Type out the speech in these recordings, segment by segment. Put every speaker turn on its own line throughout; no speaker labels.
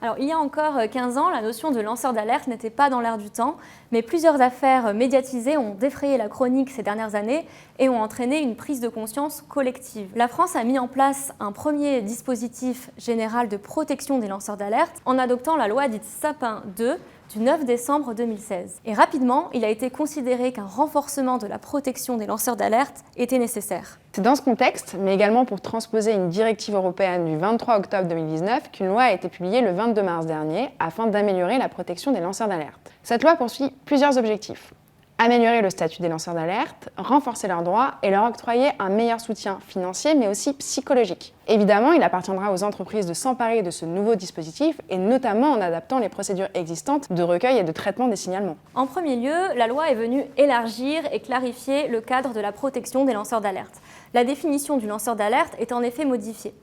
Alors, il y a encore 15 ans, la notion de lanceur d'alerte n'était pas dans l'air du temps, mais plusieurs affaires médiatisées ont défrayé la chronique ces dernières années et ont entraîné une prise de conscience collective. La France a mis en place un premier dispositif général de protection des lanceurs d'alerte en adoptant la loi dite Sapin 2 du 9 décembre 2016. Et rapidement, il a été considéré qu'un renforcement de la protection des lanceurs d'alerte était nécessaire.
C'est dans ce contexte, mais également pour transposer une directive européenne du 23 octobre 2019, qu'une loi a été publiée le 22 mars dernier afin d'améliorer la protection des lanceurs d'alerte. Cette loi poursuit plusieurs objectifs. Améliorer le statut des lanceurs d'alerte, renforcer leurs droits et leur octroyer un meilleur soutien financier mais aussi psychologique. Évidemment, il appartiendra aux entreprises de s'emparer de ce nouveau dispositif et notamment en adaptant les procédures existantes de recueil et de traitement des signalements.
En premier lieu, la loi est venue élargir et clarifier le cadre de la protection des lanceurs d'alerte. La définition du lanceur d'alerte est en effet modifiée.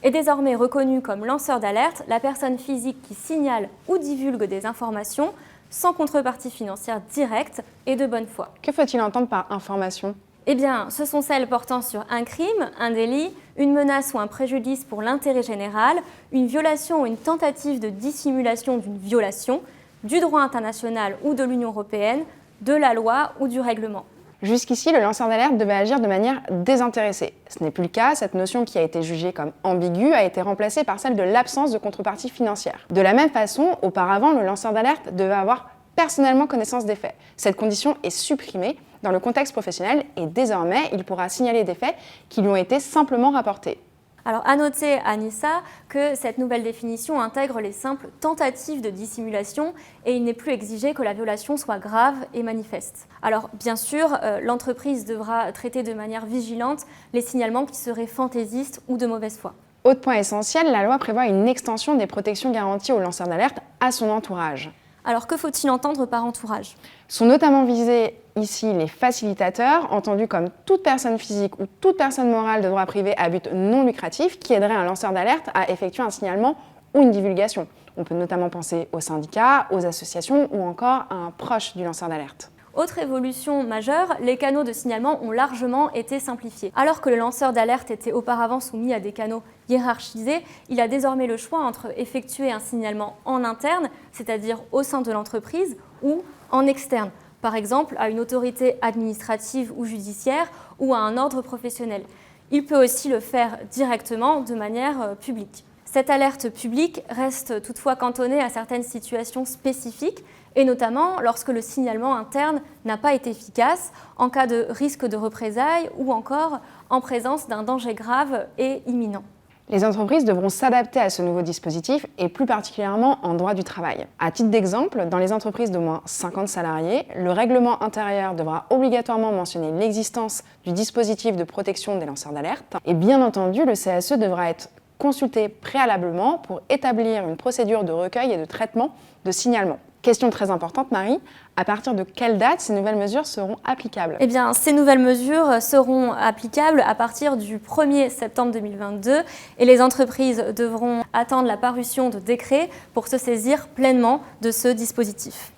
Est désormais reconnue comme lanceur d'alerte la personne physique qui signale ou divulgue des informations sans contrepartie financière directe et de bonne foi.
Que faut-il entendre par information ?
Eh bien, ce sont celles portant sur un crime, un délit, une menace ou un préjudice pour l'intérêt général, une violation ou une tentative de dissimulation d'une violation, du droit international ou de l'Union européenne, de la loi ou du règlement.
Jusqu'ici, le lanceur d'alerte devait agir de manière désintéressée. Ce n'est plus le cas, cette notion qui a été jugée comme ambiguë a été remplacée par celle de l'absence de contrepartie financière. De la même façon, auparavant, le lanceur d'alerte devait avoir personnellement connaissance des faits. Cette condition est supprimée dans le contexte professionnel et désormais, il pourra signaler des faits qui lui ont été simplement rapportés.
Alors, à noter, Anissa, que cette nouvelle définition intègre les simples tentatives de dissimulation et il n'est plus exigé que la violation soit grave et manifeste. Alors, bien sûr, l'entreprise devra traiter de manière vigilante les signalements qui seraient fantaisistes ou de mauvaise foi.
Autre point essentiel, la loi prévoit une extension des protections garanties aux lanceurs d'alerte à son entourage.
Alors, que faut-il entendre par entourage ?
Sont notamment visés ici les facilitateurs, entendus comme toute personne physique ou toute personne morale de droit privé à but non lucratif qui aiderait un lanceur d'alerte à effectuer un signalement ou une divulgation. On peut notamment penser aux syndicats, aux associations ou encore à un proche du lanceur d'alerte.
Autre évolution majeure, les canaux de signalement ont largement été simplifiés. Alors que le lanceur d'alerte était auparavant soumis à des canaux hiérarchisés, il a désormais le choix entre effectuer un signalement en interne, c'est-à-dire au sein de l'entreprise, ou en externe, par exemple à une autorité administrative ou judiciaire ou à un ordre professionnel. Il peut aussi le faire directement de manière publique. Cette alerte publique reste toutefois cantonnée à certaines situations spécifiques, et notamment lorsque le signalement interne n'a pas été efficace, en cas de risque de représailles ou encore en présence d'un danger grave et imminent.
Les entreprises devront s'adapter à ce nouveau dispositif et plus particulièrement en droit du travail. À titre d'exemple, dans les entreprises d'au moins 50 salariés, le règlement intérieur devra obligatoirement mentionner l'existence du dispositif de protection des lanceurs d'alerte et bien entendu, le CSE devra être consulté préalablement pour établir une procédure de recueil et de traitement de signalement. Question très importante, Marie, à partir de quelle date ces nouvelles mesures seront applicables ?
Eh bien, ces nouvelles mesures seront applicables à partir du 1er septembre 2022 et les entreprises devront attendre la parution de décrets pour se saisir pleinement de ce dispositif.